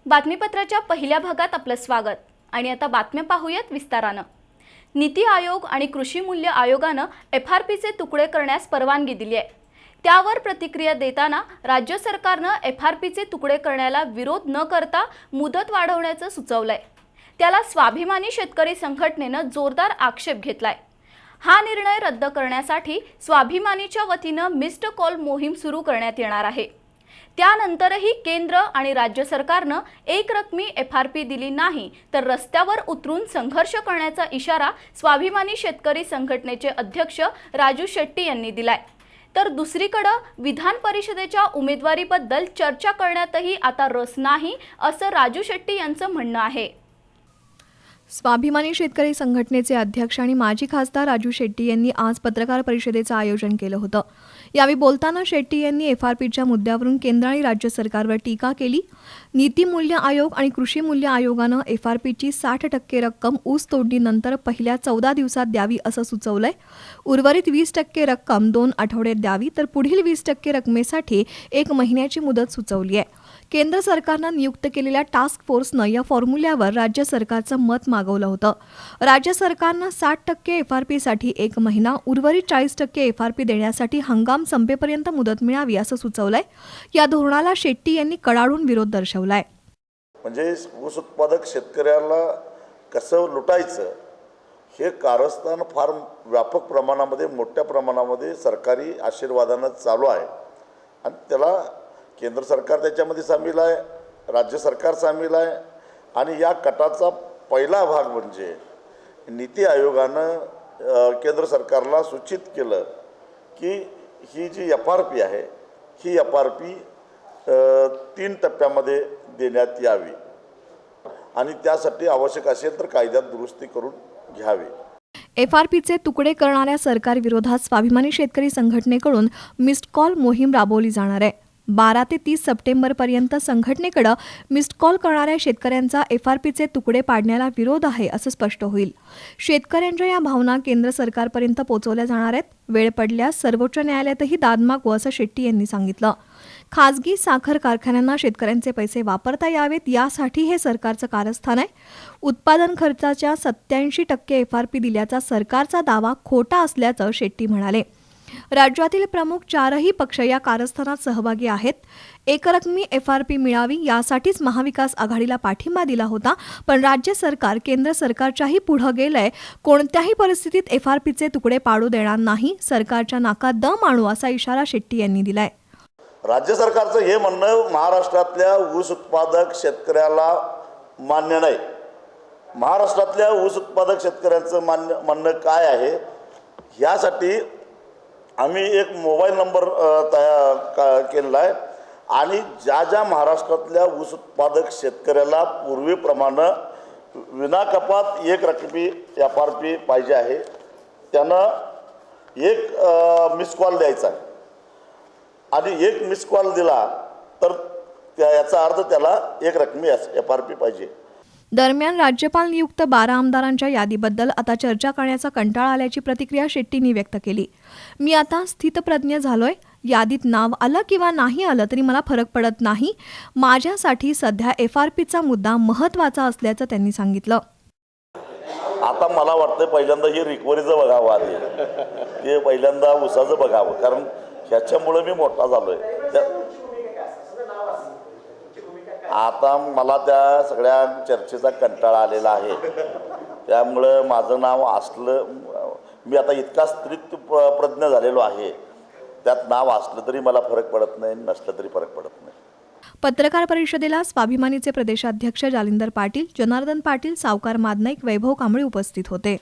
बातमीपत्राच्या पहिल्या भागात आपलं स्वागत आणि आता बातम्या पाहूयात विस्तारानं। नीती आयोग आणि कृषी मूल्य आयोगानं एफआरपीचे तुकडे करण्यास परवानगी दिली आहे। त्यावर प्रतिक्रिया देताना राज्य सरकारनं एफआरपीचे तुकडे करण्याला विरोध न करता मुदत वाढवण्याचं सुचवलंय। त्याला स्वाभिमानी शेतकरी संघटनेनं जोरदार आक्षेप घेतलाय। हा निर्णय रद्द करण्यासाठी स्वाभिमानीच्या वतीनं मिस्ड कॉल मोहीम सुरू करण्यात येणार आहे। त्यानंतरही केंद्र आणि राज्य सरकारनं एक रकमी एफआरपी दिली नाही तर रस्त्यावर उतरून संघर्ष करण्याचा इशारा स्वाभिमानी शेतकरी संघटनेचे अध्यक्ष राजू शेट्टी यांनी दिलाय। तर दुसरीकडे विधान परिषदेच्या उमेदवारीबद्दल चर्चा करण्यातही आता रस नाही असं राजू शेट्टी यांचं म्हणणं आहे। स्वाभिमानी शेतकरी संघटनेचे अध्यक्ष आणि माजी खासदार राजू शेट्टी यांनी आज पत्रकार परिषदेचं आयोजन केलं होतं। यावेळी बोलताना शेट्टी यांनी एफआरपीच्या मुद्द्यावरून केंद्र आणि राज्य सरकारवर टीका केली। नीती मूल्य आयोग आणि कृषी मूल्य आयोगानं एफआरपीची 60% रक्कम ऊस तोडणीनंतर पहिल्या 14 दिवसात द्यावी असं सुचवलंय। उर्वरित 20% रक्कम 2 आठवड्यात द्यावी तर पुढील 20% रकमेसाठी 1 महिन्याची मुदत सुचवली आहे। केंद्र सरकारनं नियुक्त केलेल्या टास्क फोर्सनं या फॉर्म्युल्यावर राज्य सरकारचं मत मागवलं होतं। राज्य सरकारनं 60% एफआरपीसाठी 1 महिना, उर्वरित 40% एफआरपी देण्यासाठी हंगाम संपेपर्यंत मुदत मिळावी असं सुचवलंय। या धोरणाला शेट्टी यांनी कडाडून विरोध दर्शवलाय। म्हणजे ऊस उत्पादक शेतकऱ्याला कसं लुटायचं हे कारस्थान फार व्यापक प्रमाणामध्ये, मोठ्या प्रमाणामध्ये सरकारी आशीर्वादानं चालू आहे आणि त्याला केंद्र सरकार त्याच्यामध्ये सामील आहे, राज्य सरकार सामील आहे आणि या कटाचा पहिला भाग म्हणजे नीती आयोगानं केंद्र सरकारला सूचित केलं की ही जी एफआरपी आहे ही एफआरपी 3 टप्प्यामध्ये देण्यात यावी आणि त्यासाठी आवश्यक असेल तर कायद्यात दुरुस्ती करून घ्यावी। एफआरपीचे तुकडे करणाऱ्या सरकार विरोधात स्वाभिमानी शेतकरी संघटनेकडून मिस्ड कॉल मोहीम राबवली जाणार आहे। 12 ते 30 सप्टेंबरपर्यंत संघटनेकडे मिस्ड कॉल करणाऱ्या शेतकऱ्यांचा एफआरपीचे तुकडे पाडण्याला विरोध आहे असं स्पष्ट होईल। शेतकऱ्यांच्या या भावना केंद्र सरकारपर्यंत पोहोचवल्या जाणार आहेत। वेळ पडल्यास सर्वोच्च न्यायालयातही दाद मागू असं शेट्टी यांनी सांगितलं। खासगी साखर कारखान्यांना शेतकऱ्यांचे पैसे वापरता यावेत यासाठी हे सरकारचं कारस्थान आहे। उत्पादन खर्चाच्या 87% एफआरपी दिल्याचा सरकारचा दावा खोटा असल्याचं शेट्टी म्हणाले। राज्यातील प्रमुख 4ही पक्ष या कारस्थानात सहभागी आहेत। एकरकमी एफआरपी मिळावी यासाठीच महाविकास आघाडीला पाठिंबा दिला होता, पण राज्य सरकार केंद्र सरकारच्याही पुढे गेलंय। कोणत्याही परिस्थितीत एफआरपीचे तुकडे पाडू देणार नाही, सरकारच्या नाकात दम आणू असा इशारा शेट्टी यांनी दिलाय। राज्य सरकारचं हे म्हणणं महाराष्ट्रातल्या ऊस उत्पादक शेतकऱ्याला मान्य नाही। महाराष्ट्रातल्या ऊस उत्पादक शेतकऱ्यांचं म्हणणं काय आहे यासाठी आम्ही एक मोबाईल नंबर केलेला आहे आणि ज्या महाराष्ट्रातल्या ऊस उत्पादक शेतकऱ्याला पूर्वीप्रमाणे विनाकपात 1 रकमी एफआरपी पाहिजे आहे त्यानं 1 मिस कॉल द्यायचा आहे आणि 1 मिस कॉल दिला तर याचा अर्थ त्याला 1 रकमी एफआरपी पाहिजे। दरम्यान राज्यपाल नियुक्त 12 आमदारांच्या यादीबद्दल आता चर्चा करण्याचा कंटाळा आल्याची प्रतिक्रिया शेट्टींनी व्यक्त केली। मी आता स्थितप्रज्ञ झालोय, यादीत नाव आलं किंवा नाही आलं तरी मला फरक पडत नाही। माझ्यासाठी सध्या एफआरपीचा मुद्दा महत्त्वाचा असल्याचं त्यांनी सांगितलं। आता मला वाटतं पहिल्यांदा ही रिकव्हरीचं बघावं आधी, ते पहिल्यांदा ऊसाचं बघावं, कारण ह्याच्यामुळे मी मोठा झालोय। आता मला त्या सगळ्या चर्चेचा कंटाळा आलेला आहे, त्यामुळं माझं नाव असलं, मी आता इतका स्थितप्रज्ञ झालेलो आहे, त्यात नाव असलं तरी मला फरक पडत नाही, नसलं तरी फरक पडत नाही। पत्रकार परिषदेला स्वाभिमानीचे प्रदेशाध्यक्ष जालिंदर पाटील, जनार्दन पाटील, सावकार मादनाईक, वैभव कांबळे उपस्थित होते।